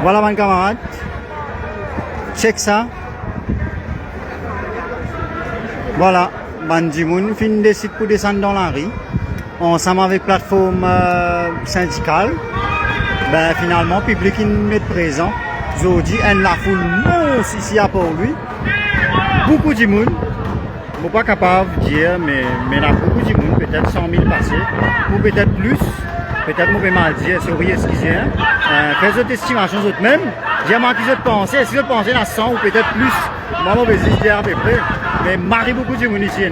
Voilà, mon camarade. Check ça. Voilà. Bandimoun fin décide pour descendre dans la rue. Ensemble avec plateforme syndicale. Ben, finalement, le public est présent. Aujourd'hui, la foule monstre ici à Port-Louis. Beaucoup de monde. Je ne suis pas capable de dire, mais il y a beaucoup de monde, peut-être 100 000 passés, ou peut-être plus. Peut-être que je peux mal dire, si vous excusez. Faites votre estimation vous-même. Dis-moi qui vous pensez. Si vous pensez à 100 ou peut-être plus, moi, je vais dire à peu près. Mais il y a beaucoup de monde ici.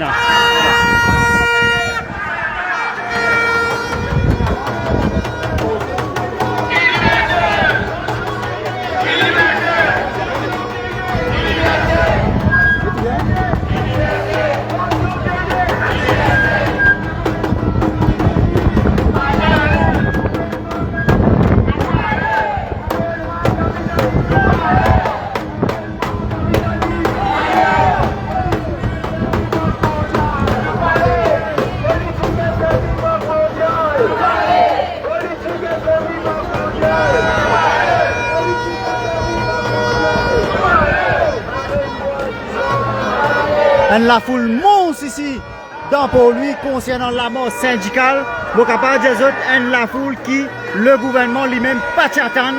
La foule monstre ici dans Port-Louis concernant la mort syndicale. Vous pouvez capable de dire la foule qui le gouvernement lui-même pas t'attend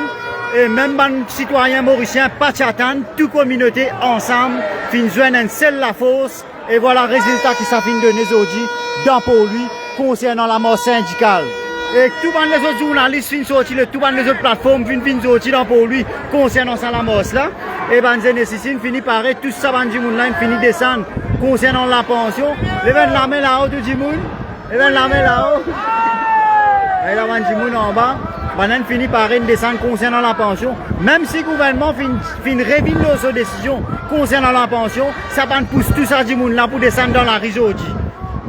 et même les citoyens mauriciens pas t'attend, toute communauté ensemble fin joindre une seule la force et voilà le résultat qui s'affiche donner aujourd'hui dans Port-Louis concernant la mort syndicale. Et tout les autres journalistes viennent sortir, tout les autres plateformes viennent sortir dans Port-Louis concernant ça la mort là. Et ben ici finit par tout ça bandi moun là finit descendre concernant la pension. Les ben la main là-haut tout le monde. Les ben la main là-haut. Et là bandi moun en bas. Ben finit par descendre concernant la pension. Même si le gouvernement finit réviser sa décision concernant la pension, ça va pousse tout ça du monde là pour descendre dans la rue aujourd'hui.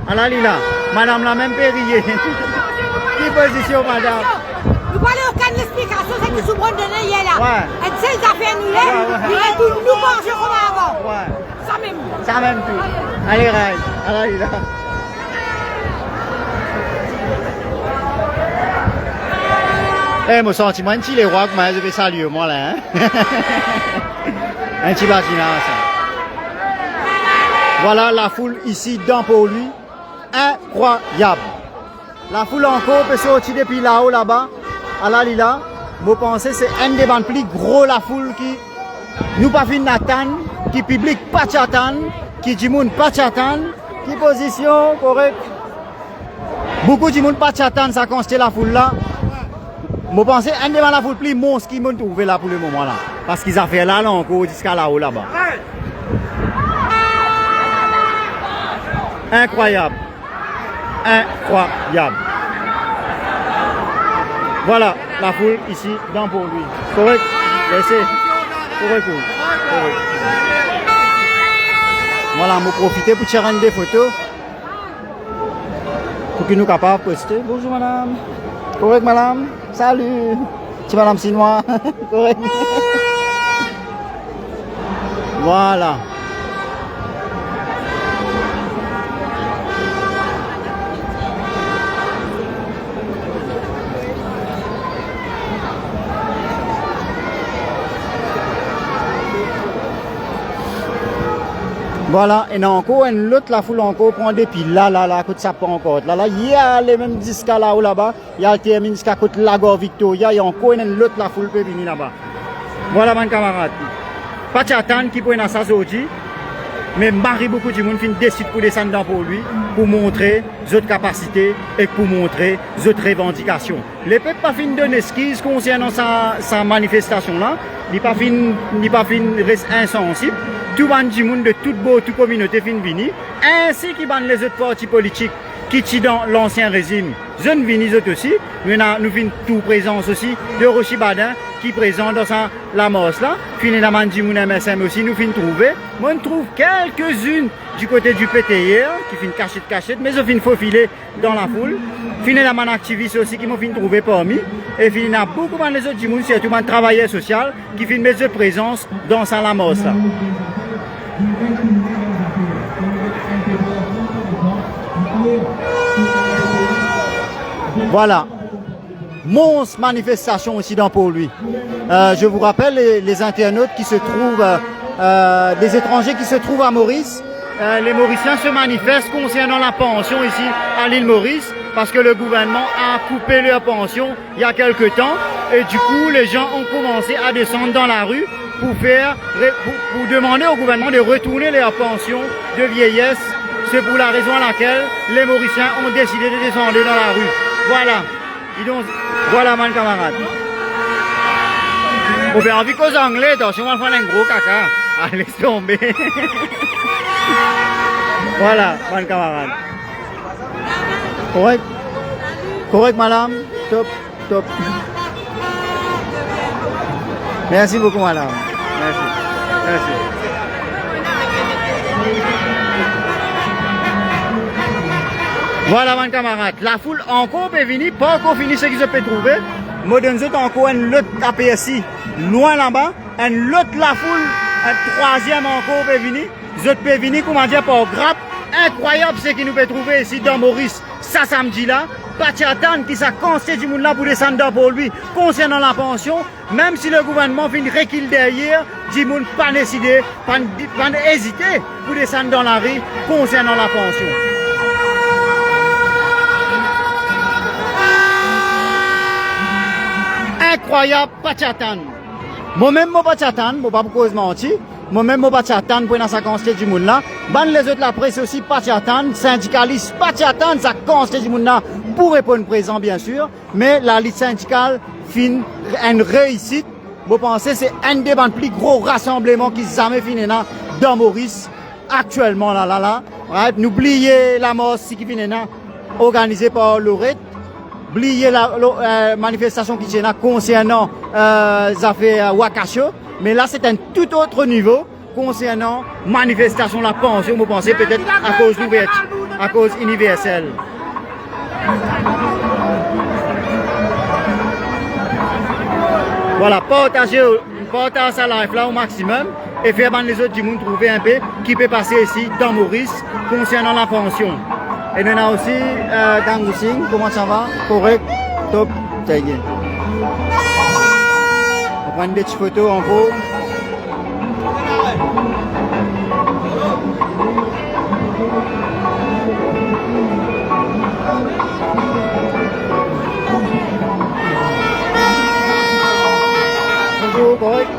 Alors là, madame la même périllée. Qui position madame? Vous voyez aucune explication, c'est que souvent donné hier là. Ouais. Et ces affaires nous là, il tout nous manger comme avant. Ouais. Ça même. Ça même tout. Allez, Rai. Allez, là. Eh, mon sentiment, un petit les rois, comment je vais saluer moi là, hein? Un petit bâtiment, ça. Voilà la foule ici dans Port-Louis. Incroyable. La foule encore peut sortir depuis là-haut, là-bas. À la Lila. Vous pensez que c'est un des bandes plus gros la foule qui nous pas fin d'attendre, qui public pas d'attendre, qui dit monde pas d'attendre, qui position correct. Beaucoup de monde pas d'attendre, ça constate la foule là. Vous pensez un des bandes la foule plus monstre qui m'ont trouvé là pour le moment là. Parce qu'ils ont fait là encore jusqu'à là-haut là-bas. Incroyable. Incroyable. Voilà la foule ici dans Port-Louis. Correct? Laissez. Correct. Voilà, on va profiter pour tirer des photos. Pour que nous capables de poster. Bonjour madame. Correct madame. Salut. C'est madame Sinois. Correct. Voilà. Voilà, et encore une autre, la foule encore prend des piles là, côté ça pas encore. Là, il y a les mêmes disques là ou là-bas, il y a le termine jusqu'à côté Lago Victoria, il y a encore une autre, la foule peut venir là-bas. Voilà, mon camarade. Pas d'attendre qui peut ça aujourd'hui, mais beaucoup de monde décide pour descendre dans pour lui, pour montrer d'autres capacités et pour montrer d'autres revendications. Les peuples pas fin donner esquisse concernant sa manifestation là, il pas fin reste insensible. Tout le monde de toute communauté fin vini, ainsi que les autres partis politiques qui sont dans l'ancien régime. Jeunes vini aussi, nous fin tout présence aussi de Rochi Badin qui présent dans la mosse là. Fin la Mandimoun MSM aussi nous fin trouver. Moi on trouve quelques-unes du côté du PTR qui fin cachette, mais je fin faufiler dans la foule. Fin la man activiste aussi qui m'ont fin trouver parmi. Et fin il y a beaucoup de les autres du monde, surtout man travailleur social qui fin mettre de présence dans la mosse là. Voilà. Monstre manifestation aussi dans Port-Louis. Je vous rappelle les internautes qui se trouvent, des étrangers qui se trouvent à Maurice. Les Mauriciens se manifestent concernant la pension ici à l'île Maurice parce que le gouvernement a coupé leur pension il y a quelque temps et du coup les gens ont commencé à descendre dans la rue pour demander au gouvernement de retourner leur pension de vieillesse. C'est pour la raison à laquelle les Mauriciens ont décidé de descendre dans la rue. Voilà. Voilà mon camarade. On fait envie qu'aux Anglais, attention, on va faire un gros caca. Allez, tomber. Voilà, mon camarade. Correct? Correct, madame? Top, top. Merci beaucoup, madame. Merci. Merci. Voilà, mon camarade. La foule encore est venue, pas encore fini ce qu'ils se peut trouver. Moi, donne encore une autre KPSI, loin là-bas. Une autre la foule, un troisième encore est venu. Les autres peuvent venir, comment dire, par grappe. Incroyable ce qu'ils nous peut trouver ici dans Maurice, ça samedi là. Pas attendre qui s'est consté du monde là pour descendre pour lui concernant la pension. Même si le gouvernement vient reculer derrière, du monde pas décidé, pas hésiter pour descendre dans la rue concernant la pension. Incroyable, pas attendre. Moi-même, je ne pas attendre, je ne pas cause mentir. Moi-même, je ne pas attendre pour ça constate du monde là. Ban les autres la presse aussi, pas attendre. Syndicalistes, pas attendre, ça constate du monde là pour répondre présent, bien sûr. Mais la lutte syndicale fin une réussite. Je pense que c'est un des plus gros rassemblements qui jamais fini là dans Maurice actuellement là. Right? N'oubliez la mort qui finit là, organisée par Lorette. Oubliez la manifestation qui est là concernant les affaires Wakasho. Mais là, c'est un tout autre niveau concernant manifestation la pension. Vous pensez peut-être à cause d'ouverture, à cause universelle. Voilà, partagez sa live là au maximum et faire les autres du monde trouver un peu qui peut passer ici dans Maurice concernant la pension. Et nous avons aussi Gang Sing, comment ça va? Correct, top, ça y est. On prend des petites photos en gros. Bonjour, correct.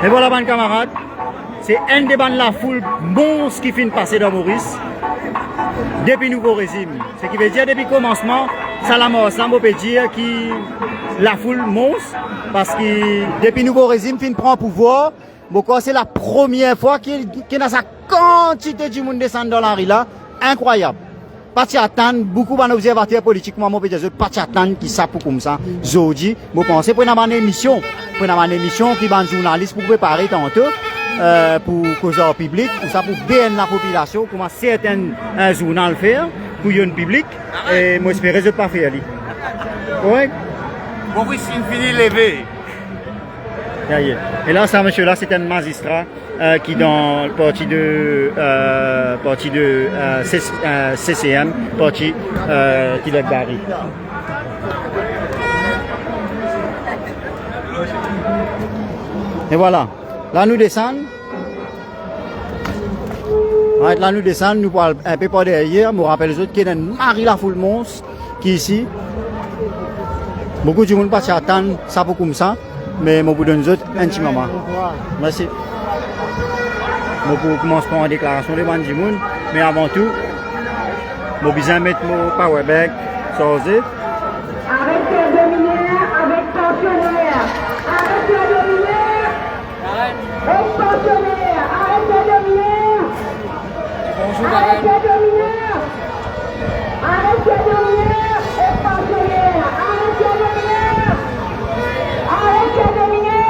Et voilà, mes camarades, c'est un des bandes de la foule monstre qui finit de passer dans Maurice depuis le nouveau régime. Ce qui veut dire depuis le commencement, ça la mort, ça peut dire que la foule monstre parce que depuis le nouveau régime finit prend pouvoir. C'est la première fois qu'il y a sa quantité de monde descend dans la rue là, incroyable. Pas attendre beaucoup d'observateurs politiques, moi, je peux pas attendre qui ça pour comme ça. Jodi, je pense pour une émission, qui est un journaliste pour préparer tantôt, pour cause public, pour ça pour bien la population, comment certains journaux faire pour le public, et moi j'espère que je ne pas faire. Oui. Maurice Infini levé. Et là, ça, monsieur là, c'est un magistrat qui dans le parti de CCM, parti qui l'a barré. Et voilà. Là, nous descendons. Ouais, là, nous descendons. Nous parlons un peu par derrière. Je me rappelle les autres qui est une Marie la foule monstre qui est ici. Beaucoup de monde pas s'attendre ça pour comme ça. Mais je vous donne les autres intimement. Merci. Je commence par une déclaration devant du monde. Mais avant tout, je vais besoin de mettre mon powerbank sur eux. Arrêtez de dominer avec pensionnaires. Arrêtez de dominer. Avec pensionnaires. Arrêtez de dominer. Bonjour, Arrêtez de dominer. Arrêtez de dominer. Et pensionnaires. Arrêtez de dominer. Arrêtez de dominer.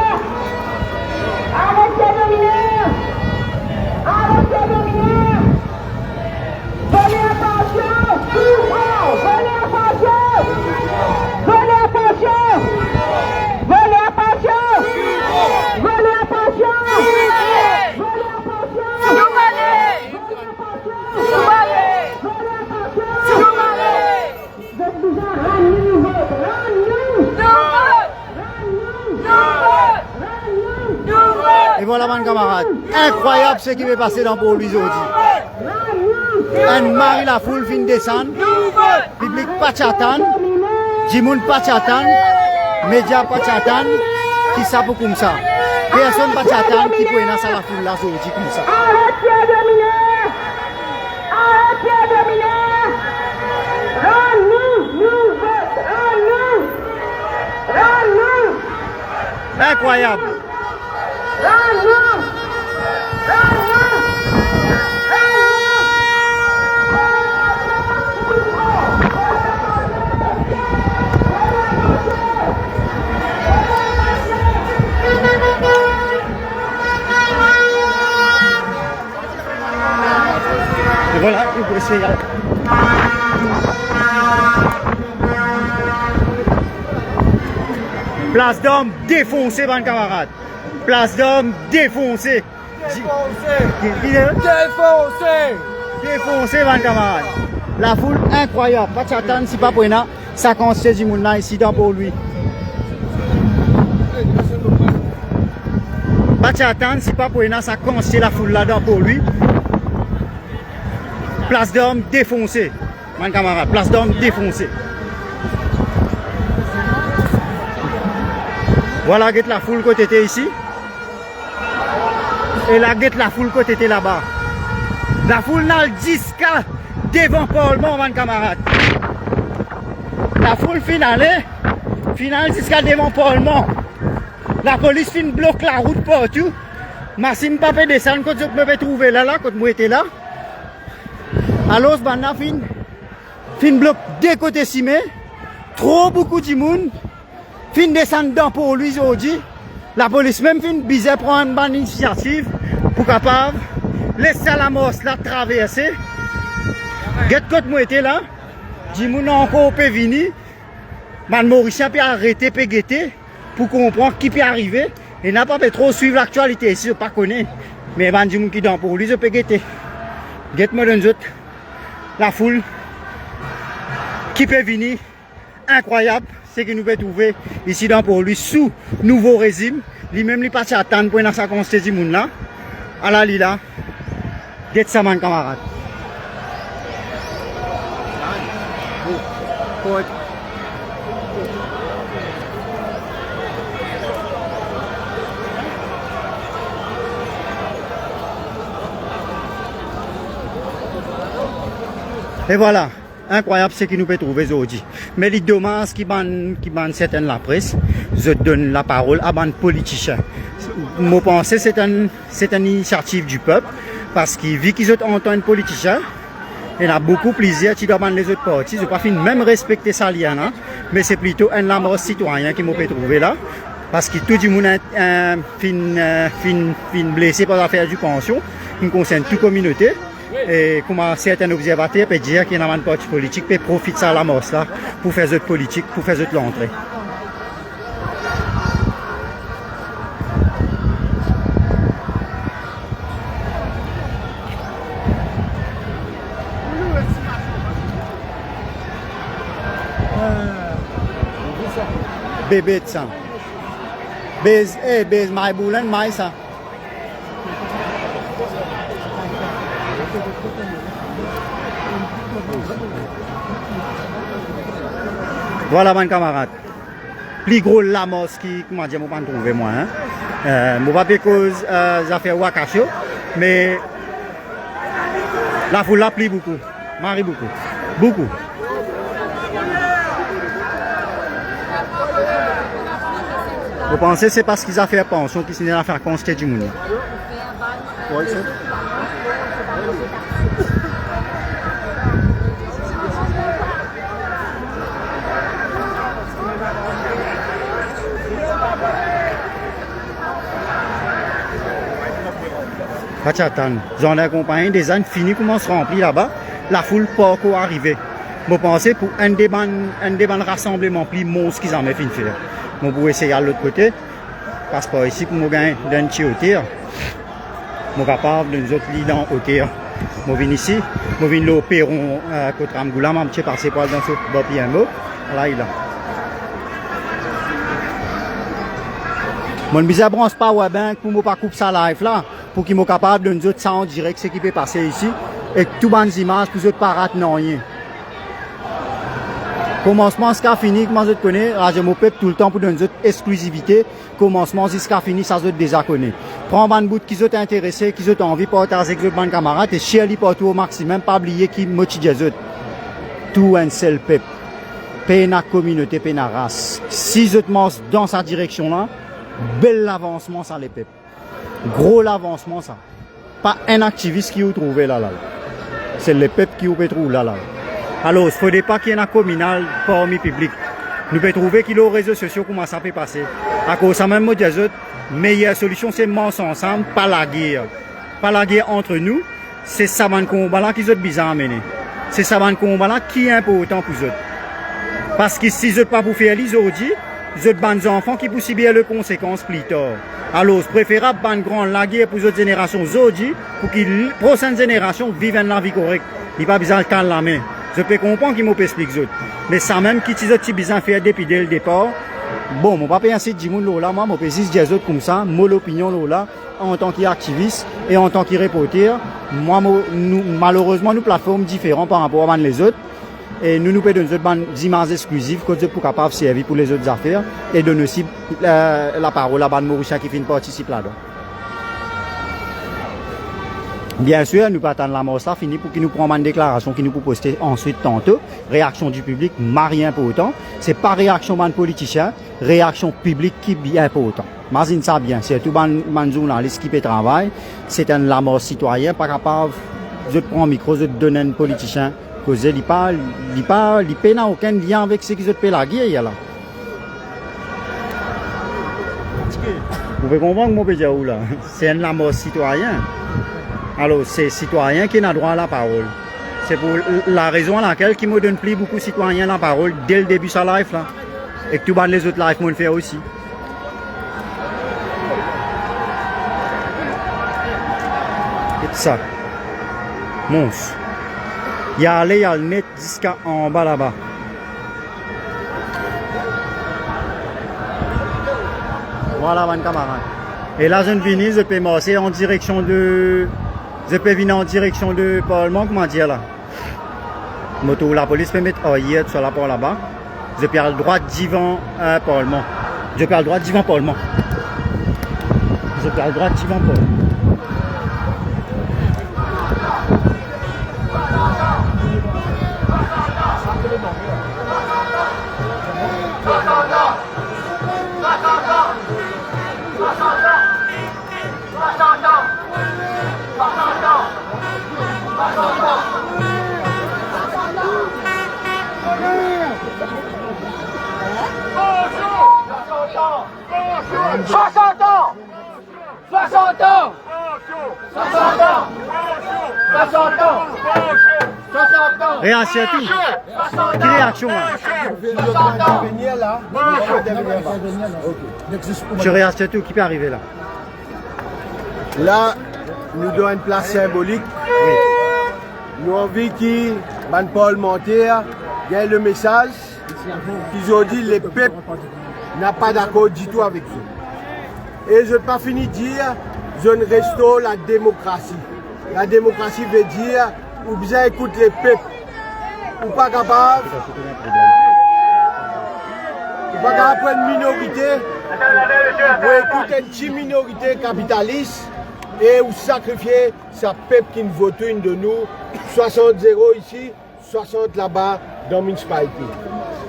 Arrêtez de dominer. Arrêtez de dominer. Venez à pension. Venez à pension. Et voilà, mon camarade. Incroyable ce qui va passer dans Port-Louis aujourd'hui. Un mari la foule fin descendre. Public pas chatan. Jimoun pas chatan. Média pas chatan. Qui ça pour comme ça? Personne pas chatan qui peut être dans la foule là aujourd'hui comme ça. Arrêtez de miner! Arrêtez de miner! Rends-nous! Nous vote! Rends-nous! Rends-nous! Incroyable. Rends-nous! Rends-nous! Et voilà, vous pouvez essayer. Place d'homme défoncée, mon camarade. Place d'homme défoncée. Défoncé, mon camarade. La foule incroyable. Pas de chatan, si pas pour ça, ça consiste du monde ici dans pour lui. Pas de chatan, si pas pour ça, ça consiste la foule là-dedans pour lui. Place d'homme défoncée, mon camarade. Place d'homme défoncée. Voilà, guette la foule côté était ici. Et la guette la foule côté était là-bas. La foule n'a le 10K devant le Parlement, mon camarade. La foule finale 10K devant le Parlement. La police fin bloque la route partout. Massim pas peut descendre quand je me vais trouver là, quand moi était là. Alors, fin bloque des côtés cimés. Trop beaucoup de monde. Fin descendant pour lui aujourd'hui. La police même fin bizarre prendre une bonne initiative pour capable laisser la mosse la traverser. Get côté moi était là. Dis moun encore peut venir. Man Mauricien peut arrêter peut guetter pour comprendre qui peut arriver et n'a pas trop suivre l'actualité ici, je pas connaît. Mais man dis moun qui dans pour lui je peux guetter. Get moi dans autres. La foule qui peut venir incroyable. Ce que nous pouvons trouver ici dans pour lui sous nouveau régime. Lui-même, il pas attendre pour sa constitution du monde là. À la lila. Get ça, mon camarade. Et voilà. Incroyable ce qui nous peut trouver aujourd'hui. Mais les dommages qui bandent certaines la presse, je donne la parole à ban politiciens. Moi pense que c'est une initiative du peuple parce que vu qu'ils entendent politiciens, il y a beaucoup plaisir qui demandent les autres partis. Je ne pas même respecter ça lien, mais c'est plutôt un lameur citoyen qui m'a peut trouver là. Parce que tout le monde est blessé par l'affaire du pension, qui concerne toute communauté. Et comment certains observateurs peuvent dire qu'il y a un parti politique qui profite de ça la mosse là pour faire d'autres politiques, pour faire d'autres l'entrée. Bébé de ça. Bez, my boulen, my ça. Voilà mon camarade. Plus gros lamos qui, comment dire, je ne peux pas trouver moi. Je ne pas cause affaires Wakasho, mais la foule l'a pris beaucoup. Marie beaucoup. Beaucoup. Vous pensez que c'est parce qu'ils ont fait pension qu'ils sont en faire constater du monde. Oui, c'est. Attends, j'en ai accompagné des ans finis comment se remplir là-bas, la foule pas encore arrivée. Je pense pour un débat rassemblement plus monstre qu'ils en ont fait faire. Je vais essayer à l'autre côté, parce que ici pour me gagner d'un petit hauteur, je suis capable de nous autres lits dans hauteur. Je viens ici, je viens au perron côté Ramgoula, je suis passé par dans ce PMO, là il a. Mon bizarre bronze pas ouais ben pour moi pas couper ça live là pour qu'ils soient capables de nous autres ça en direct ce qui peut passer ici et que tout bonnes images pour autres pas rater non rien. Commencement jusqu'à fini, comment je connais, je me peuple tout le temps pour donner une exclusivité. Commencement jusqu'à fini, ça je déjà connais. Prends un bout qui sont intéressés, qui ont envie de partager avec les camarades et share les partout au maximum, pas oublier qui motive les autres. Tout un seul peuple. Pena communauté, pena race. Si je te mange dans sa direction là, bel avancement ça les peuples. Gros avancement ça. Pas un activiste qui vous trouvé là. C'est les peuples qui vous trouvent là. Alors, il ne faudrait pas qu'il y ait un communal parmi le public. Nous pouvons trouver que les réseaux sociaux comment ça peut passer. À cause de ça, même, la meilleure solution, c'est marcher ensemble, pas la guerre. Pas la guerre entre nous, c'est ça le combat qui est bizarre à mener. C'est ça le combat qui est important pour eux. Parce que si vous n'êtes pas pour faire les aujourd'hui, vous êtes des enfants qui peuvent subir les conséquences plus tard. Alors, c'est préférable de grande la guerre pour les autres générations aujourd'hui, pour que les prochaines générations vivent une vie correcte. Il n'y a pas besoin de calmer la main. Je peux comprendre qu'ils m'ont expliqué ça. Mais ça même, qui ont besoin de faire depuis dès le départ, bon, je ne vais pas penser de Jimoun là, moi, je peux juste dire comme ça, mon opinion là, en tant qu'activiste et en tant que reporter. Moi, malheureusement, nous plateformes différentes par rapport à les autres. Et nous pouvons donner des images exclusives pour capables de servir pour les autres affaires et donner aussi la parole à Ban Mauricien qui participe là-dedans. Bien sûr, nous pas attendre la mort ça fini pour qu'il nous prenne une déclaration qui nous peut poster ensuite tantôt. Réaction du public, rien pour autant. C'est pas réaction d'un politicien, réaction publique qui bien pour autant. Imagine ça bien, c'est tout un journaliste qui peut travailler, c'est un la mort citoyen, pas capable, je te prends un micro, je te donne un politicien, causer, il n'a aucun lien avec ce qui se fait la guerre là. Vous pouvez comprendre mon pédia où là, c'est un la mort citoyen. Alors, c'est citoyen qui n'a droit à la parole. C'est pour la raison à laquelle il me donne plus beaucoup de citoyens la parole dès le début de sa life là. Et que tout les autres lives m'ont fait aussi. Et ça. Monstre. Il y a le net jusqu'à en bas là-bas. Voilà, mon camarade. Et là, je viens, je peux marcher en direction de... Je peux venir en direction de Parlement, comment dire là. Moto, la police peut mettre hier sur la porte là-bas. Je peux aller droit devant Parlement. Je peux aller droit devant Parlement. Je peux aller droit devant Parlement. Réaction à tout. Quelle réaction Je réaction à tout. Qui peut arriver là? Là, nous donnons une place symbolique. Oui. Nous avons envie que Ban parlementaire gagne le message qu'ils ont dit les peuples n'ont pas d'accord du tout avec eux. Et je ne vais pas finir de dire, je ne restaure la démocratie. La démocratie veut dire, ou bien écoute les peuples, ou pas capable, ou pas capable de une minorité, ou écouter une petite minorité capitaliste, et ou sacrifier sa peuple qui ne vote une de nous, 60-0 ici, 60 là-bas dans le municipalité.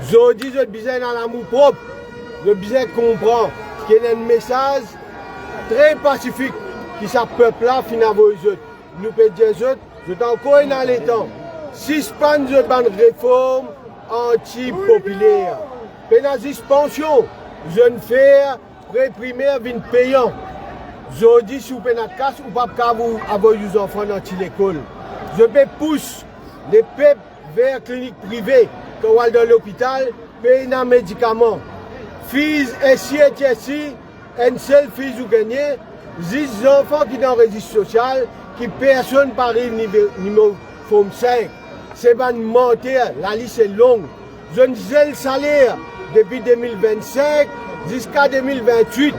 Je dis que je besoin dans l'amour propre, je besoin comprendre qu'il y a un message très pacifique qui sa peuple là finalement nous peut dire je suis encore dans les temps. Si ce pas une réforme anti-populaire, une suspension, je ne fais réprimer une payant. Je dis si vous avez une casse ou pas vous avoir vos enfants dans l'école. Je peux pousser les peuples vers la clinique privée, quand on va dans l'hôpital, payer un médicament. Fils ici et ici, une seule fille vous gagnez, 10 enfants qui sont dans le registre social, qui personne par numéro 5. C'est pas mentir, la liste est longue. Je ne sais le salaire depuis 2025 jusqu'à 2028.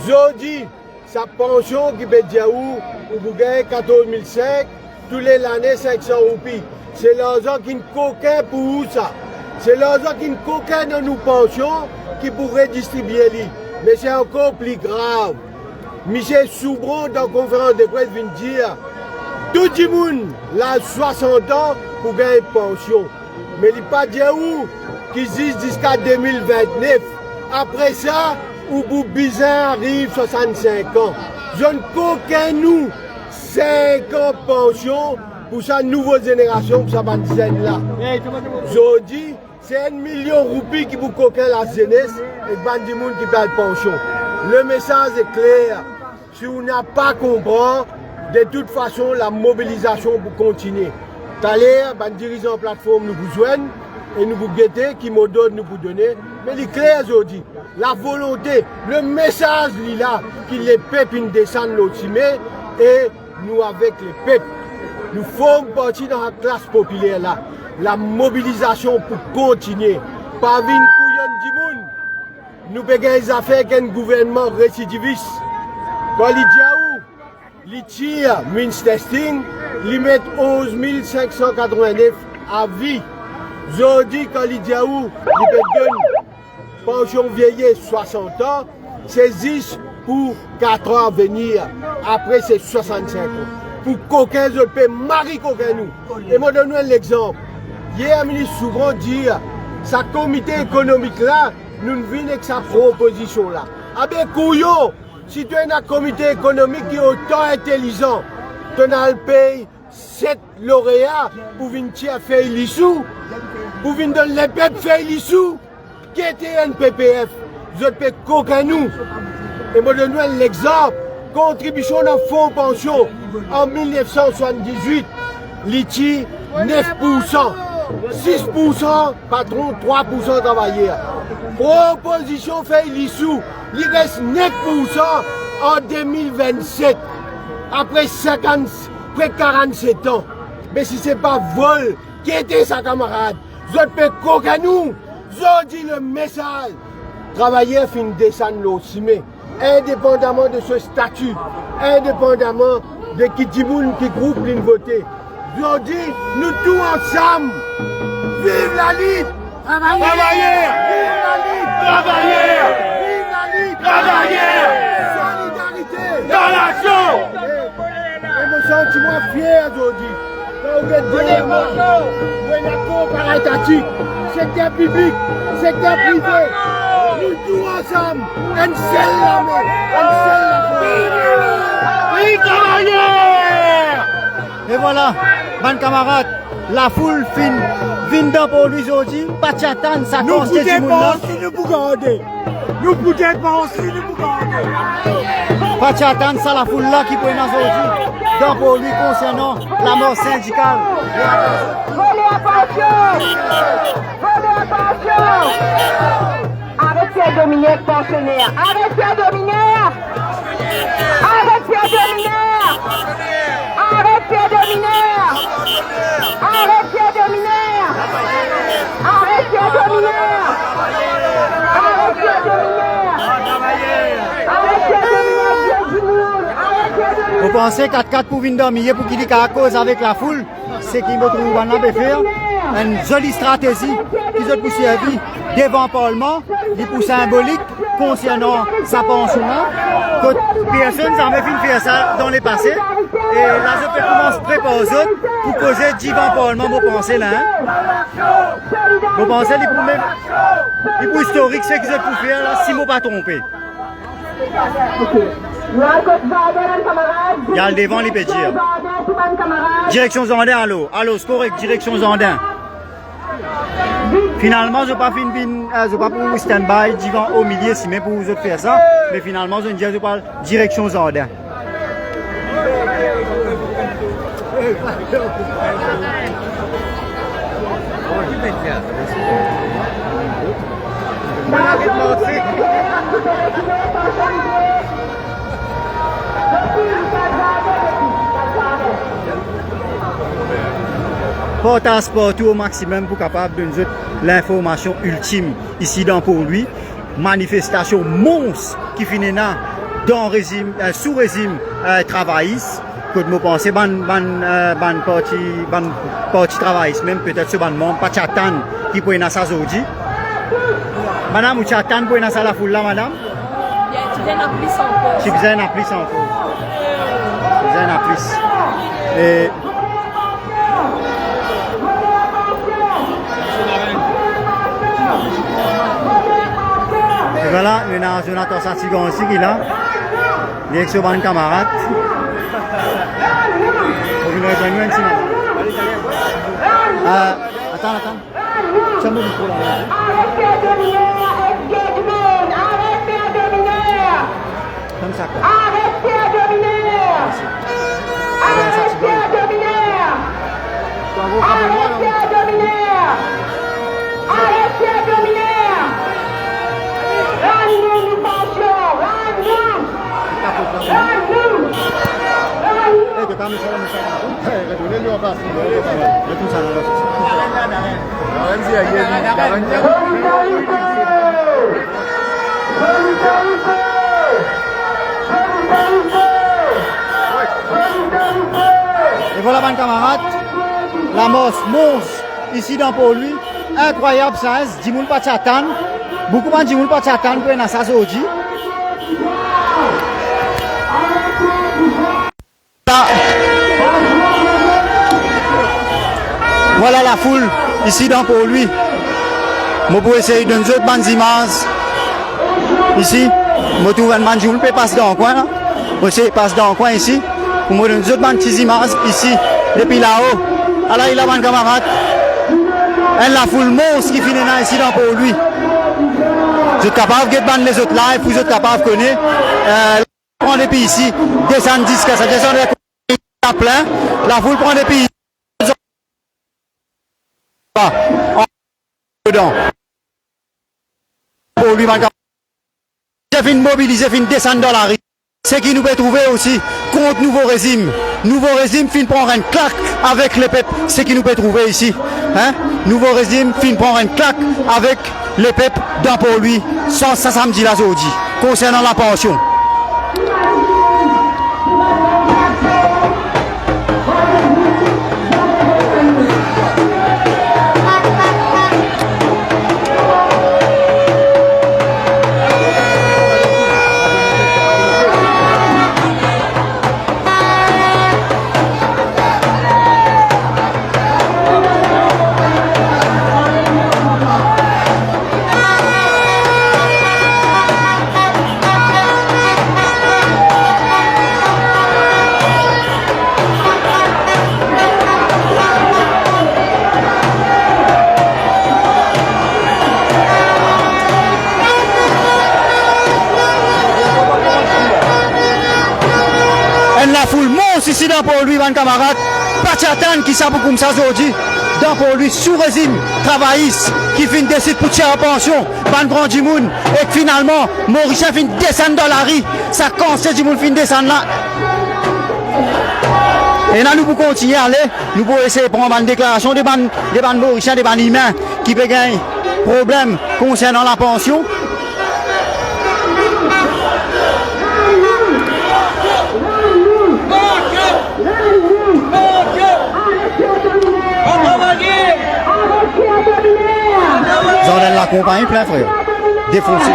Jodi, sa pension qui peut dire où vous gagnez 14 500, tous les années 500 roupies. C'est l'argent qui ne coquin pour où ça. C'est l'argent qui ne coquin dans nos pensions qui pourrait distribuer lui. Mais c'est encore plus grave. Michel Soubron, dans la conférence de presse, vient dire tout le monde a 60 ans pour gagner une pension. Mais il n'y a pas de où qui disent jusqu'à 2029. Après ça, où vous bizarre arrive 65 ans. Je ne connais nous 5 ans de pension pour sa nouvelle génération, pour sa bande là. Je dis, c'est 1 million de roupies qui vous coquin la jeunesse et bande monde qui paye la pension. Le message est clair. Si on n'a pas compris, de toute façon, la mobilisation pour continuer. Tout à l'heure, les dirigeants de plateforme nous vous joignent et nous vous guettez, qui nous donnent, nous vous donner. Mais il est clair aujourd'hui, la volonté, le message là, qui les peuples descendent l'autre et nous avec les peuples. Nous faisons partie dans la classe populaire là. La mobilisation pour continuer. Pas venir couillon du monde. Nous payons des affaires qu'un gouvernement récidiviste. Quand il dit où il tire Mince Testing, il met 11 589 à vie. Aujourd'hui, quand il dit où il peut donner pension vieillir 60 ans, c'est 10 pour 4 ans à venir. Après, c'est 65 ans. Pour qu'aucun autre peut marier qu'aucun nous. Et moi, donne l'exemple. Hier, le ministre Soubron dit, sa comité économique là, nous ne venons avec sa proposition là. Ah bien, couillon, si tu as un comité économique qui est autant intelligent, tu as le pays 7 lauréats pour venir faire l'issue, pour venir donner les peuples faire l'issue, qui était un PPF, je ne peux qu'aucun nous. Et moi, donne l'exemple, contribution dans le fonds pension en 1978, l'ITI 9%. 6% patron, 3% travailleurs. Proposition fait l'issue, il reste 9% en 2027. Après 50, près 47 ans. Mais si ce n'est pas vol, qui était sa camarade? Je ne peux qu'aucun nous. Je dis le message. Travailleurs finissent descendre l'autre cimé. Indépendamment de ce statut, indépendamment de qui dit qui groupe l'une voter. Je dis, nous tous ensemble, vive la lutte! Travailleurs! Vive la lutte! Travailleurs! Vive la lutte! Travailleurs! Solidarité! Dans l'action! Et me sens-moi fier aujourd'hui. Quand vous êtes derrière un accord paritatique, secteur public, secteur privé, nous tous ensemble, un seul la main, un seul la Oui, travailleurs! Et voilà, bonnes camarades, la foule vient dans pour lui aujourd'hui, pas t'attendre, ça nous constitue du monde là. nous pour garder. Nous pouvons pas aussi nous pour garder. Pas t'attendre, ça la foule là qui peut nous aujourd'hui, dans pour lui concernant la mort syndicale. Volez à pension! Volez à pension! Arrête Pierre Dominique, pensionnaire! Arrête Pierre Dominique! Arrête Pierre Dominique! Arrête Pierre Dominique! Arrête Pierre Dominique! Arrête Pierre Dominique! Arrête Pierre Dominique! Arrête Pierre Dominique, Pierre Gimoun! Arrête Pierre Dominique! Vous pensez 4-4 pour venir dormir pour qu'il dit qu'à cause avec la foule, c'est qu'il me trouve en train de faire une jolie stratégie qui se pour servir devant le Parlement, pour symbolique concernant sa pension. Personne n'a jamais fait faire ça dans les passés. Et là, je peux commencer à préparer aux autres pour causer devant le Parlement, vous pensez là. Vous pensez les pour historique, c'est que je peux faire là, si je ne pas trompé. Il y a le devant, il peut dire. Direction Zandin, allô. Allô, c'est correct, direction Zandin. Finalement, je n'ai pas pour stand-by, devant au milieu, si même pour vous autres faire ça. Mais finalement, je ne dis pas direction Zandin. Portage partout au maximum pour capable de nous donner l'information ultime ici dans pour lui. Manifestation monstre qui finit là dans régime, sous régime travailliste, que nous pensons parti travailliste, même peut-être ce ban membre, pas Chatan qui peut y avoir ça aujourd'hui. Madame, ou Chatan peut y avoir ça la foule là, madame? Tu viens d'appeler son encore. Tu viens d'appeler ça encore. Tu viens d'appeler. Et voilà, nous avons Jonathan Satigan aussi qui est là. Direction de camarade. On vient de rejoindre ici. Attends. Tu as mon micro là. Comme ça quoi. Arrêtez à dominer! Arrêtez à dominer! Arrêtez à dominer! Arrêtez à dominer! Rends-nous, nous pensions! Rends-nous! Eh, que t'as mis ça là, retournez-lui en face. Retourne ça là. Et voilà, mes camarades, la monstre ici dans pour lui, incroyable ça, Dimoul pas Chatan, beaucoup de Dimoul pas Chatan pour un assassin aujourd'hui. Voilà la foule ici dans pour lui. Je peux essayer de nous autres bandes images ici. Je trouve un Dimoul peut passer dans le coin là. Je essayer passe dans le coin ici. Pour moi, nous autres bandes images ici, depuis là-haut. Alors il a un camarade. Elle la foule monstre qui finit là ici dans pour lui. Vous êtes capable de ban les autres live, vous êtes capable de connaître. Prend des pays ici, descend 10, ça descend à plein. La foule prend des pays. Pour lui, j'ai fait mobiliser, fait descendre dans la rue. C'est qui nous peut trouver aussi contre nouveau régime. Nouveau régime fin prendre une claque avec les peuples. C'est qui nous peut trouver ici. Hein? Nouveau régime fin prendre une claque avec les peuples dans pour lui. Ça samedi là aujourd'hui. Concernant la pension. La foule monstre ici dans pour lui, mon camarade. Pas Chatan qui s'appelle comme ça aujourd'hui. Dans pour lui, sous régime travailliste qui finit décide pour tirer en pension, ban grand Dimoun. Et que finalement, Mauricien finit descendre dans la rue. Ça conseille Dimoun finit descendre là. Et là, nous pouvons continuer à aller. Nous pouvons essayer de prendre une déclaration des ban Mauriciens, des ban humains qui peuvent gagner problème concernant la pension. Jordan l'accompagne plein frère. Défoncé.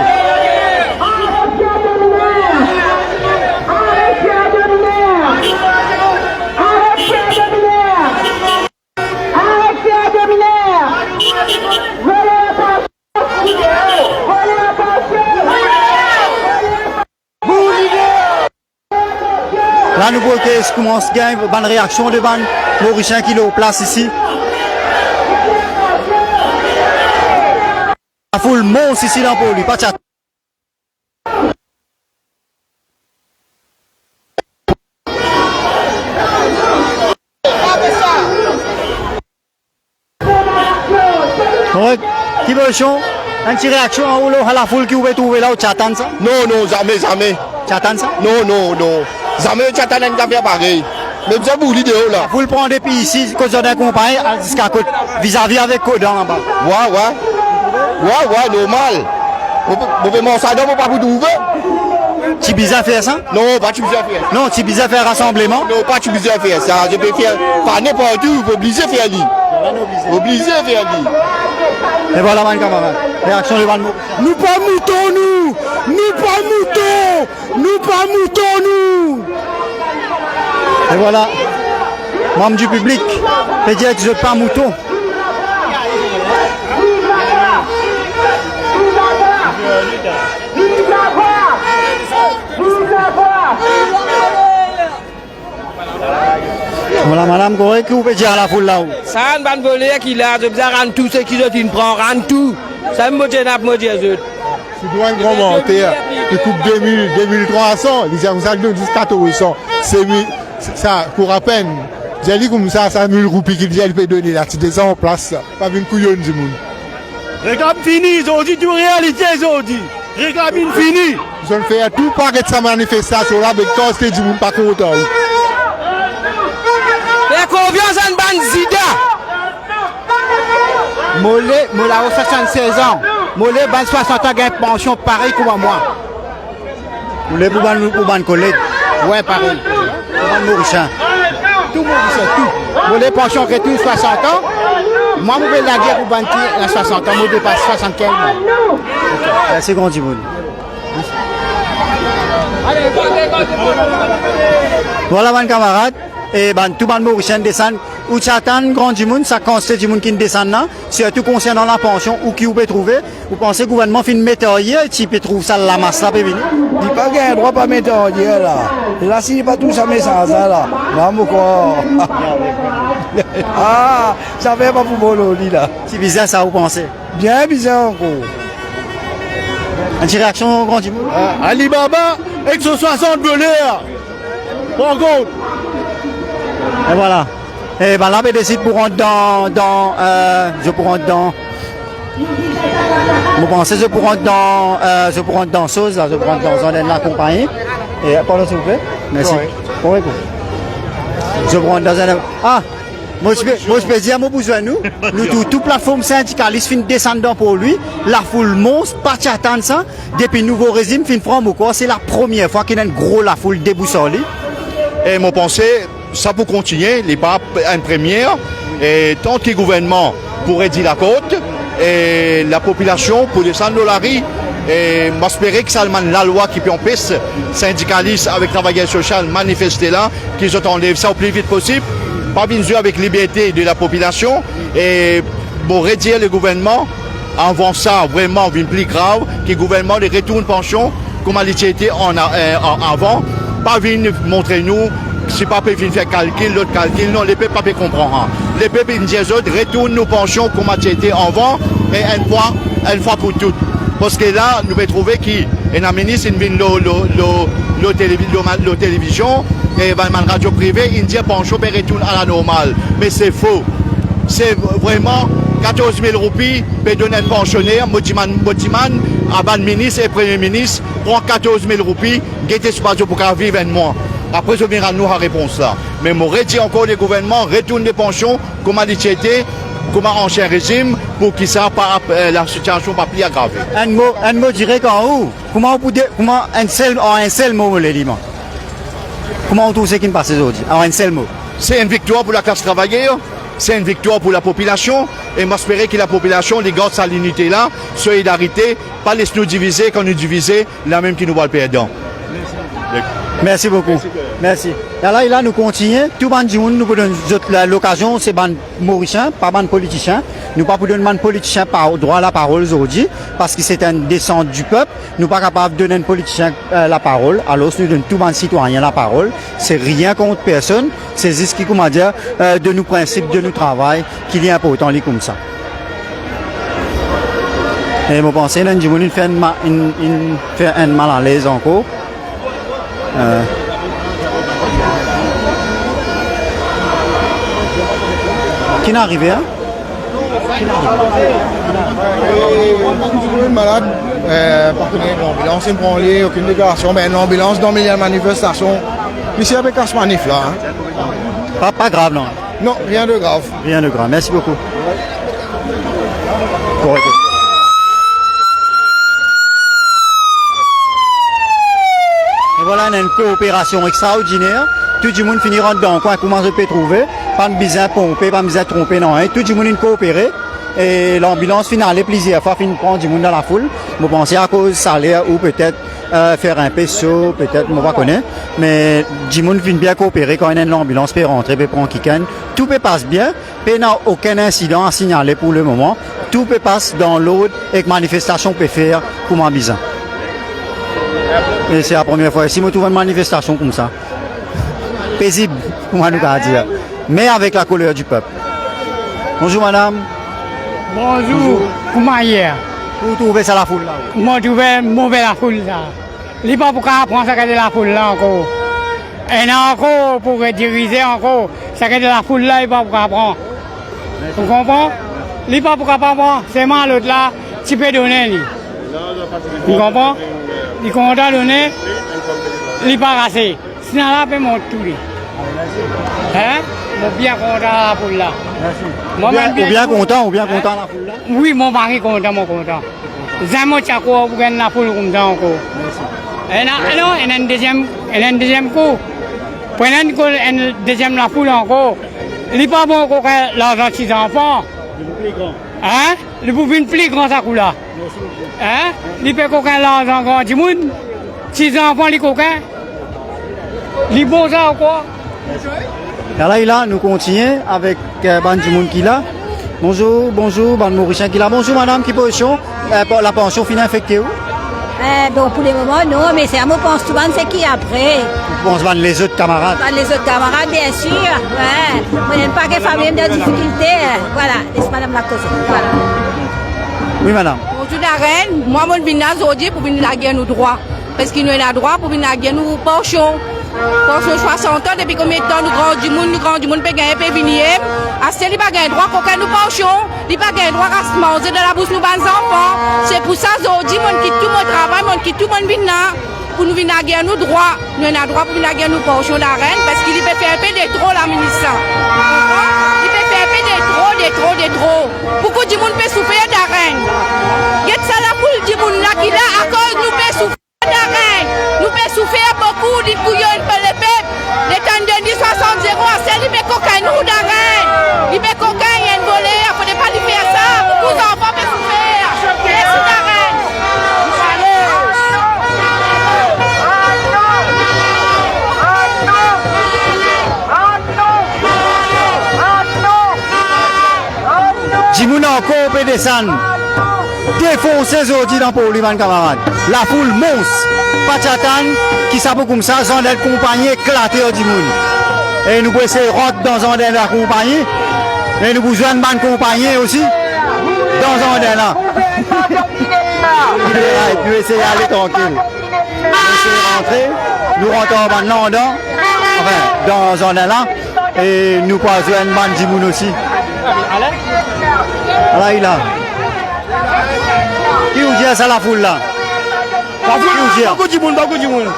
Là, nous voyons que commence à gagner une réaction de ban Mauricien qui est au place ici. La foule monstre ici dans pour lui, pas chat. Qui veut chaud? Une petite réaction à la foule qui vous trouver là au Chatan ça? Non, jamais. Chatan ça? Non. Jamais Chatan n'a pas fait pareil. Mais vous avez l'idée là. La foule prend des pays ici, quand on accompagne jusqu'à côté, vis-à-vis avec Codan là-bas. Ouais, normal. Vous pouvez manger ça, vous ne pouvez pas vous trouver. Tu bizarre faire ça? Non, pas tu besoin faire. Non, tu bizarre faire rassemblement? Non, pas tu besoin faire ça. Je peux faire pas n'importe où, obligé de faire lui. Obligé de faire lui. Et voilà, mon camarade. Réaction de Van Mauricien. Nous pas moutons, nous! Nous pas moutons! Nous pas moutons, nous! Et voilà. Membre du public. Peut dire que je pas mouton. Voilà, madame, qu'est-ce que vous pouvez dire à la foule là-haut? Ça, un ban volé qui a, je rendre tout ce qu'ils ont, prend, rendre tout. Ça me motive à me dire, c'est pour un grand monteur. Il coupe 2000, 2300, il a ça 1400. C'est ça, pour à peine. J'ai dit comme ça 1000 roupies qu'il peut donner là, tu descends en place. Pas une couillonne du monde. Réclame fini, ils ont dit tout réalité, ils ont dit. Réclame fini. Ils ont fait tout paquet de sa manifestation là, avec quand c'était du monde pas content. La confiance en ban Zida. Mollet, a 76 ans. Mollet, 60 ans, gagne pension pareil comme moi. Vous voulez pour ban collègue? Ouais, pareil. Pour ban Mauricien. Tout le monde sait tout. Mollet, pension retour 60 ans. Moi, je vais la guerre pour ban à 60 ans. Moi, je dépasse 75 ans. Merci, grand Djiboun. Voilà, mon camarade. Et ben, tout le monde Mauricien descend. Ou Tchatan, grand du monde, ça constate du monde qui descend là, surtout concernant la pension, ou qui vous pouvez trouver. Vous pensez que le gouvernement fait une méthode hier, et tu peux trouver ça la masse là, peut venir? Il n'y a pas de droit pas méthode hier là. Et là, s'il n'y a pas tout ça, mais ça là. Non, quoi. Ah, ça fait pas pour moi là. C'est bizarre ça, vous pensez? Bien bizarre encore. Une petite réaction, grand du monde? Alibaba, avec son 60 dollars. Par contre. Et voilà. Et ben là, je décide pour rentrer je pour rentrer dans. Vous pensez, je pour rentrer dans chose, là, je pour rentrer dans la compagnie. Et pardon, s'il vous plaît. Merci. Bon, écoute. Je pour rentrer dans un. Ah! Moi, je peux dire, moi, besoin nous, toute plateforme syndicaliste fin descendant pour lui, la foule monstre, pas attendre ça, depuis le nouveau régime, fin franc ou quoi, c'est la première fois qu'il y a une grosse la foule déboussolée. Et mon pensée, ça peut continuer, les pas une première, et tant que le gouvernement pourrait dire la côte, et la population pour descendre dans la rue, et m'espérer que ça la loi qui peut empêcher syndicalistes avec travailleurs sociaux manifester là, qu'ils enlèvent ça au plus vite possible, pas bien sûr avec liberté de la population, et pour redire le gouvernement, avant ça vraiment bien plus grave, que le gouvernement les retourne pension comme il était avant, pas venir montrer nous. Si pas peut venir faire calcul, l'autre calcul, non, les peuples pas comprendre. Les peuples disent retournent nos pensions comme a été avant et une fois pour toutes. Parce que là, nous pouvons trouver qu'il y a un ministre qui vient la télévision et la radio privée, il dit pension peut retourner à la normale. Mais c'est faux. C'est vraiment 14 000 roupies peut donner un pensionnaire, Motiman, avant le ministre et premier ministre, prend 14 000 roupies, guetter ce pas pour vivre un mois. Après, je viens à nous la réponse là. Mais je redis encore les gouvernements, retourne les pensions, comme a été, comme ancien régime, pour que ça, la situation ne soit plus aggravée. Un mot direct en haut. Comment un seul mot, les limons? Comment on trouve ce qui ne passe aujourd'hui? En un seul mot. C'est une victoire pour la classe travailleuse, c'est une victoire pour la population, et j'espère que la population les garde sa unité là, solidarité, pas laisser nous diviser quand nous diviser, la même qui nous va le perdre. Merci beaucoup. Merci. Et là, nous continuons. Tout le monde nous donne l'occasion, c'est ban Mauricien, pas ban politicien. Nous pas pour donner ban politicien droit à la parole aujourd'hui, parce que c'est un descendant du peuple. Nous pas capable de donner un politicien la parole. Alors, nous donnons tout le citoyen la parole. C'est rien contre personne. C'est juste ce qui, comment dire, de nos principes, de nos travail, qu'il est important, comme ça. Et je pense que nous fait un mal à l'aise encore. Qui n'est arrivé, hein? Une malade, partenaire de l'ambulance, il me prend aucune déclaration, mais l'ambulance dans la manifestation, ici avec ce manif là. Hein? Pas grave, non? Non, rien de grave. Rien de grave, merci beaucoup. voilà une coopération extraordinaire. Tout le monde finira dans le coin, comment je peux trouver. Pas de besoin de pomper, pas de besoin de tromper, non. Tout le monde coopéré. Et l'ambulance finale, plusieurs fois, finit prendre du monde dans la foule. Vous pensez à cause salaire ou peut-être faire un peso, peut-être, on va connaître. Mais du monde finit bien coopérer quand l'ambulance peut rentrer, peut prendre quelqu'un. Tout peut passer bien. Il n'y a aucun incident à signaler pour le moment. Tout peut passer dans l'ordre et que manifestation peut faire comme un bizarre. Et c'est la première fois ici, je trouve une manifestation comme ça. Paisible, comment nous dire. Mais avec la couleur du peuple. Bonjour madame. Bonjour. Comment hier? Vous trouvez ça la foule là? Moi, je trouvais mauvais la foule là. Il n'est pas pour apprendre ça que de la foule là encore. Et encore pour diriger encore. Ça que de la foule là, il n'est pas pour apprendre. Vous comprenez? Il n'est pas pour apprendre. C'est moi l'autre là, tu peux donner. Vous comprenez? Il est content de donner. Il n'est pas rassé. Sinon là, il peut monter tout. Hein? Je suis bien content de la foule là. Merci. Ou bien content la foule là? Oui, mon mari est content, moi content. Jamais tu as quoi pour gagner la foule comme ça encore. Et non, il y a un deuxième coup. Pour un deuxième la foule encore. Il n'est pas bon qu'on ait l'argent de ses enfants. Hein? Il peut une plus grand ça coup là. Hein? Il peut qu'on ait l'argent grand du monde. Ses enfants, les coquins. Il est bon ça ou quoi? Là, nous continuons avec Ban Jimoun qui là. Bonjour, Ban Mauricien qui là. Bonjour madame, qui position? La pension finit infectée où? Bon, pour le moment, non, mais c'est à moi pense souvent, c'est qui après? Vous pensez les autres camarades? Les autres camarades, bien sûr. Ouais. Moi, n'aime pas que les familles de difficultés. Voilà, laisse madame la cause. Voilà. Oui madame. Bonjour Darren, moi, je viens aujourd'hui pour venir la guerre nos droits. Parce qu'il nous a droit pour venir la guerre nos pensions. Pension 60 ans, depuis combien de temps nous grand du monde peut gagner, peut venir. Assez, il n'a pas gagné droit qu'aucun nous pensions. Il n'a pas gagné droit à se manger de la bourse nous bons enfants. C'est pour ça aujourd'hui, on quitte tout mon travail, on quitte tout mon vina. Pour nous venir la guerre nos droits. Nous avons droit pour venir la guerre nos pensions d'arène parce qu'il peut faire un peu de trop la ministre. Il peut faire un peu de trop. Pourquoi du monde peut souffrir d'arène? Il y a ça la poule du monde là qui là à cause nous peut souffrir. Nous pouvons souffrir beaucoup des couillons pour le peuple. Les temps de 60 0 à celle qui peut coquin nous d'arrêt. Il peut coquin, il y a une volée, il ne faut pas lui faire ça. Beaucoup d'enfants peuvent souffrir. Merci d'arrêt. Jimoun encore peut descendre. Défoncer aujourd'hui dans pour lui, camarade. La foule monstre. Pachatan, qui s'appelle comme ça, Zandel compagnie éclaté au Jimoun. Et nous pouvons essayer de rentrer dans Zandel la compagnie. Et nous besoin de bonne compagnie aussi. Dans Zandel là. Nous essayons d'aller tranquille. Nous essayons de rentrer. Nous rentrons maintenant dans Zandel là. Et nous pouvons besoin de bonne Jimoun aussi. Là, il a. Qui vous dit ça la foule là? Beaucoup de monde.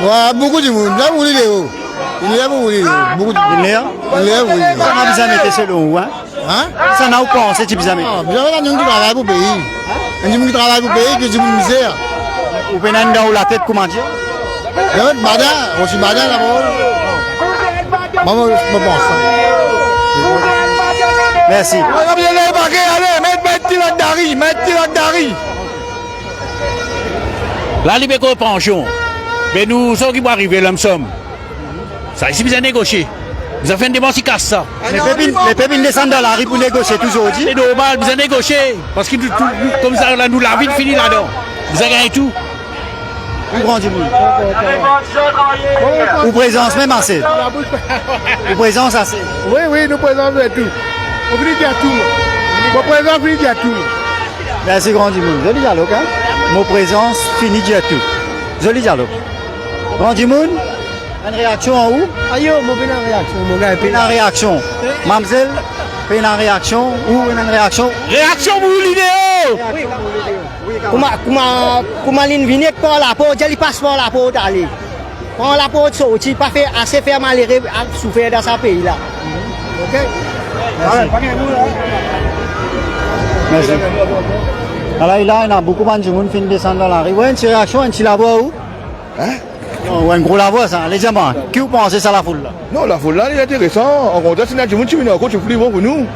Ouais, beaucoup de monde. Là, vous voulez il y a beaucoup de monde. Beaucoup de monde. Il y a ça n'a besoin de mettre selon vous, hein? Ça n'a pas pensé, tu as besoin de mettre. Vous avez un qui travaille pour le pays. Un qui travaille pour le pays, que du misère. Vous pouvez aller dans la tête, comment dire? On suis badin là-bas. Maman, je pense ça. Merci. Allez, mettez Dari. La liberté pension. Mais nous, ceux qui vont arriver, l'homme somme. Ça, ici, vous avez négocié. Vous avez fait une dépense qui casse ça. Les pépines descendent dans la rue pour négocier toujours aujourd'hui. C'est normal, vous avez négocié. Parce que comme ça, là, nous, la vie finit là-dedans. Vous avez gagné tout. Où grand du monde? Ou présence même assez. Ou présence assez. Oui, nous présentons tout. On finit à tout. Mon présence finit à tout. Merci grand du monde. Joli dialogue, hein? Mon présence finit à tout. Joli dialogue. Grand du monde? Une réaction en où? Ayo, mon réaction, mon gars. Une réaction. Mamselle, une réaction ou une réaction? Réaction pour l'idéo! Comment l'in vient par la porte, il passe par la porte aller. Par la porte sorti, pas fait assez faire malheureux à souffrir dans ce pays là. OK? Merci. Alors, il y a beaucoup de gens qui descendent dans la rue. Ouais, une réaction, un petit là-bas où? Hein? Oh, un gros la voix, ça. Les diamants, qui vous pensez ça la foule là? Non, la foule là, il est intéressant. En contraire, c'est un petit mineur, c'est plus bon pour nous.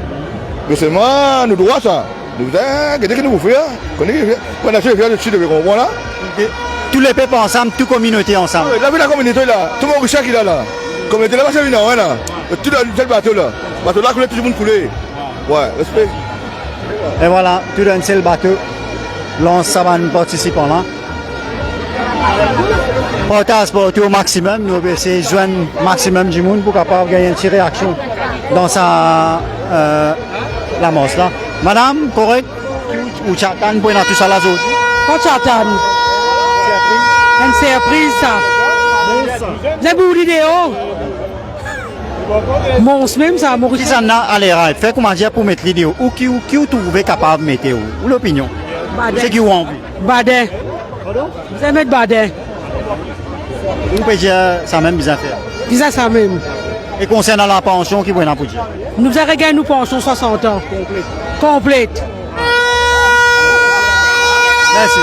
Mais c'est moi, nous droits ça. Nous qu'est-ce que nous faisons? On a fait faire dessus depuis qu'on voit là. Tous les peuples ensemble, toute communauté ensemble. Là, la communauté là, tout le monde richard qui est là. Communauté là, c'est mineur, là. Tout le bateau là. Bateau là, tout le monde coulé. Ouais, respect. Et voilà, tout un seul bateau. Lance ça va nous participants là. Partage pour tout au maximum. Nous essayons de joindre maximum du monde pour capable gagner une petite réaction dans sa la mosse là. Madame, correct? Ou Chatan pour tout ça là zone? Pas Chatan. Une surprise ça. J'ai beau l'idée. Monstre même ça, mon Si ça n'a allez, fait comment dire pour mettre l'idée ou qui vous trouvez capable de mettre ou l'opinion? C'est qui vous envie? Badin. Vous allez mettre Badin. Vous pouvez dire ça même bizarre faire. Bizarre ça même. Et concernant la pension, qui vous en pour dire? Nous avons gagné nous pension 60 ans. Complète. Merci.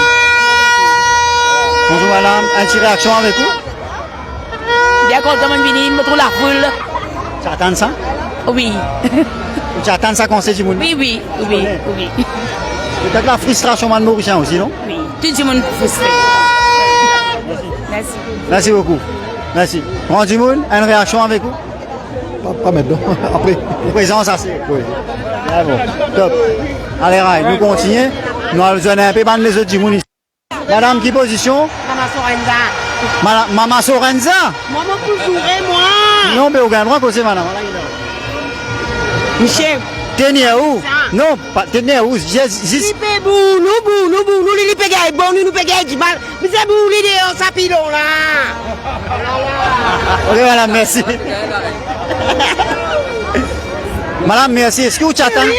Bonjour madame, une petite réaction avec vous? Bien content de venir, me trouve la foule. Tu attends ça? Oui. Tu attends ça qu'on sait du monde? Oui. Peut-être la frustration de Mauricien aussi, non? Oui, tout le monde frustré. Merci. Merci beaucoup. Merci. Grand du monde, une réaction avec vous? Pas maintenant, après. Présence assez. Oui. Ah bon. Top. Allez, Rai, nous continuons. Nous allons donner un peu de les autres du monde ici. Madame, qui position? Maman Sorenza. Maman Sorenza? Maman Pouzouré, moi. Non, mais au gain droit, c'est madame. Michel. Tenez où? Non, pas tenez où? Juste. Nous, les pégailles, bon, nous pégailles du mal. Mais c'est vous, l'idée, on s'appille là. Ok, madame, merci. Madame, merci. Est-ce que vous attendez?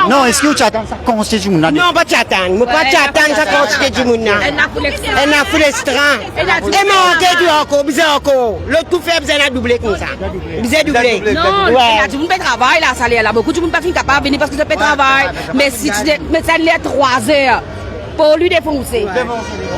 Non, est-ce que vous attendez ça constitue mon année? Non, pas t'attendre. Pas t'attendre, ça constitue du monde. Elle a fait l'extra. Elle manque du encore, bizarre encore. Le tout fait, vous avez doublé comme ça. Vous avez doublé. Non, tout le monde peut travailler, là, ça là. Beaucoup de monde pas capable de venir parce que ça peut travailler. Mais si tu mais ça l'est 3 heures pour lui défoncer.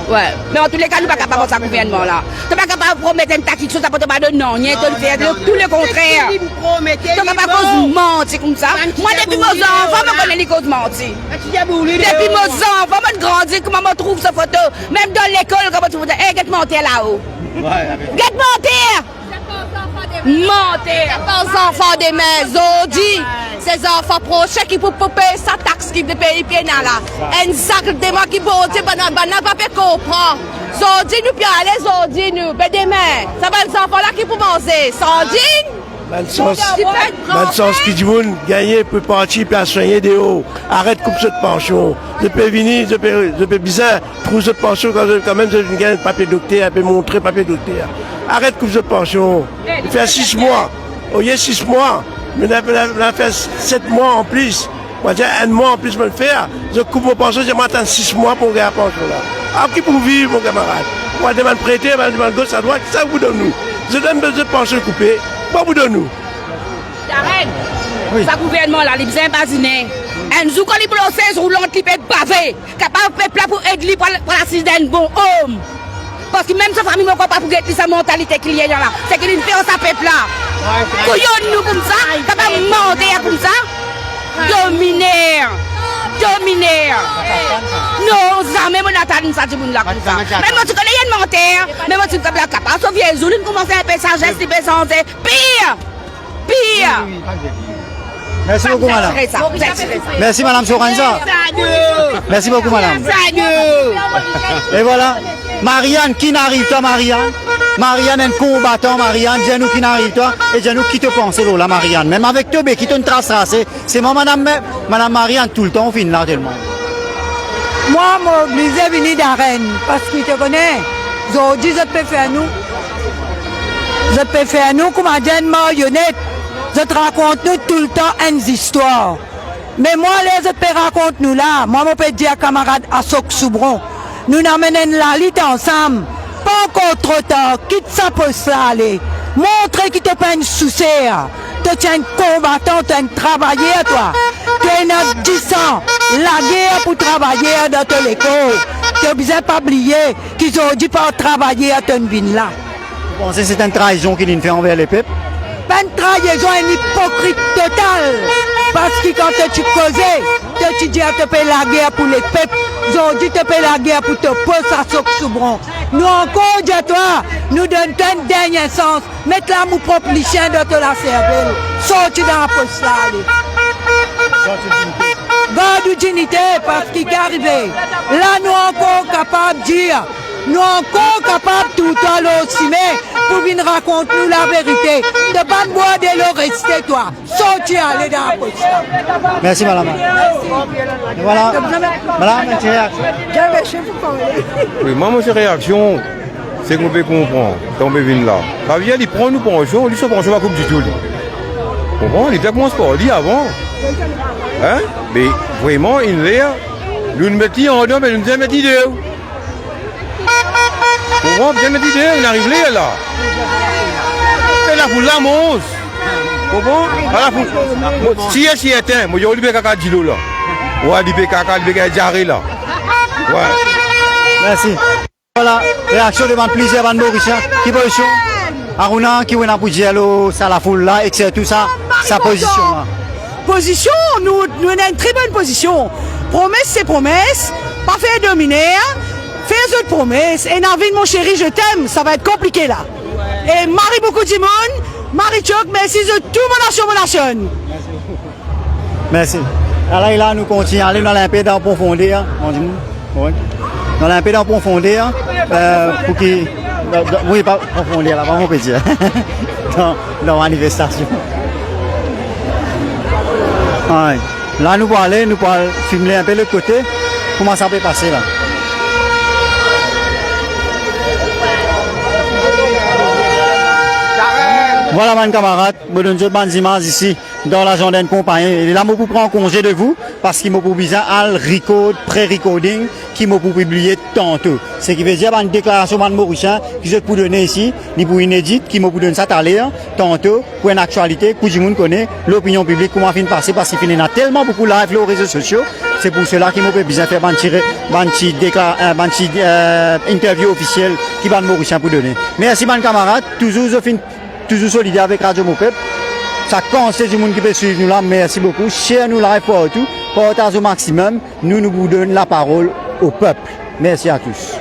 Ouais. Mais en tous les cas, nous ne sommes pas capables de ça gouvernement là. Tu n'es pas capable de promettre un tas de choses, ça peut te pas de non, rien de faire tout le contraire. Tu n'es pas capable de mentir comme ça. Moi, depuis mes enfants, je connais les causes mentir. Depuis mes enfants, je grandis, comment je trouve cette photo. Même dans l'école, comment tu vois, hey, get mentir là-haut. Get mentir! Mentir! Les enfants des maisons, dit, ces enfants proches qui peuvent payer sa taxe qui paye bien là. Un sac de moi qui peut dire, pas comprendre. Zodi, nous puis aller, Zodi, nous. Mais demain, ça va les enfants là qui peuvent manger. Sandine? Dans le sens qui dit monde gagner peut partir puis soigner des hauts. Arrête coupe cette pension. Je peux venir, je peux bizarre trouver cette pension quand même je gagne papier docteur, je peux montrer papier docteur. Arrête coupe cette pension. Il fait 6 mois. Au lieu de 6 mois, mais on a fait 7 mois en plus. Moi j'ai 1 mois en plus de le faire. Je coupe mon pension, je m'attends 6 mois pour gagner la pension là. Alors qui pour vivre mon camarade? Moi je demande prêter, je demande gauche à droite, ça vous donne nous. Je donne besoin de pension coupée. Pas vous donne nous. Arrête. Ça gouvernement là, les besoins basinés. Un jour quand les procès roulants qui peuvent baver, capable de peuple pour aider pour l'assise d'un bon homme. Parce que même sa famille ne peut pas pour guetter sa mentalité qu'il y a là. C'est qu'il une fait sa peuple là. Couillon nous comme ça, capable de mentir comme ça. Dominer. Non, ça même on attend ça du monde là comme ça. Même si tu connais une menteur, même si tu es capable, sauf les jours, nous commençons à faire ça, geste, santé. Pire. Merci beaucoup, madame. Merci, madame Sorenza. Merci beaucoup, madame. Et voilà. Marianne, qui n'arrive toi, Marianne? Marianne est un combattant, Marianne. Dis-nous qui n'arrive toi. Et dis-nous qui te pense, là, Marianne. Même avec toi, qui te une trace tracée. C'est moi, madame Marianne, tout le temps, on finit là, tellement. Moi, je suis obligé de venir d'Arène. Parce qu'il te connaît. Aujourd'hui, je peux faire nous. Je peux faire nous comme une marionnette. Je te raconte nous tout le temps une histoire. Mais moi, je peux raconter nous là. Moi, je peux dire camarade à Souk-Soubron. Nous n'amenons la lutte ensemble. Pas encore trop tard. Quitte ça pour ça aller. Montre qu'il te pas une souci. Tu es un combattant, tu es un travailleur, toi. Tu es un 10 ans. La guerre pour travailler dans ton école. Tu besoin pas oublier qu'ils ont dû pas travailler à Tonvin là. Vous pensez que c'est une trahison qu'il a fait envers les peuples? Pas une trahison, une hypocrite totale. Parce que quand tu causais, tu dis à te payer la guerre pour les peuples, ils ont dû te payer la guerre pour te poser à ce soubron. Nous encore, dis à toi, nous donnons un dernier sens, mettre l'amour propre les chiens de la cervelle, sortir dans la poste là. Garde dignité parce qu'il est arrivé. Là, nous encore capables de dire, nous encore capables tout à l'heure aussi, mais pour venir raconter nous la vérité. De pas de boire de l'eau, restez toi. Sortir, aller dans la poste. Merci, madame. Et voilà. Madame, une réaction. Oui, moi, mon réaction, c'est qu'on peut comprendre. Quand on vient là, ça vient, il prend nous pension, lui, son pension va couper du tout. Comprends? Il commence par dire avant. Hein? Mais vraiment, il est là. Nous nous mettons en deux, mais nous nous mettons deux. Comprends? Nous nous mettons deux, on arrive là. C'est la foule là, monstre. Comprends? Si elle s'y éteint, moi, je vais caca de là. Ouais, il caca de là. Ouais. Merci. Voilà, réaction devant plusieurs bandes mauriciens. Qui position? Aruna, qui est pour dire ça la foule là, etc. Tout ça, sa position là. Position, nous avons une très bonne position. Promesse, c'est promesse. Pas fait dominer. Fais autres promesses. Et Narvin, mon chéri, je t'aime. Ça va être compliqué là. Et Marie beaucoup de monde. Marie Choc, merci de tout mon nation. Merci. Alors là, nous continuons à aller dans l'Olympique d'en profondeur. Dans l'Olympique d'en profondeur. Pour qui. Oui, pas profondeur là, on peut dire. Dans la manifestation. Ouais. Là, nous allons filmer un peu le côté. Comment ça peut passer là? Voilà, mes camarades, je donne une bonne image ici dans la journée de compagnie. Et là, je vous prends congé de vous parce qu'il m'a pour besoin al record, pré-recording qui m'a pour publier tantôt. Ce qui veut dire une déclaration de Mauricien que je peux donner ici, ni pour inédite, qui m'a pour donner ça à l'heure, tantôt, pour une actualité, que tout le monde connaît, l'opinion publique, comment fin passer parce qu'il y a tellement beaucoup de live, les réseaux sociaux. C'est pour cela qu'il m'a besoin de faire une interview officielle qui va Mauricien pour donner. Merci, mes camarades, toujours solidaire avec Radio Mopep. Ça consiste du monde qui peut suivre nous là. Merci beaucoup. Share nous live partout. Partage au maximum. Nous vous donnons la parole au peuple. Merci à tous.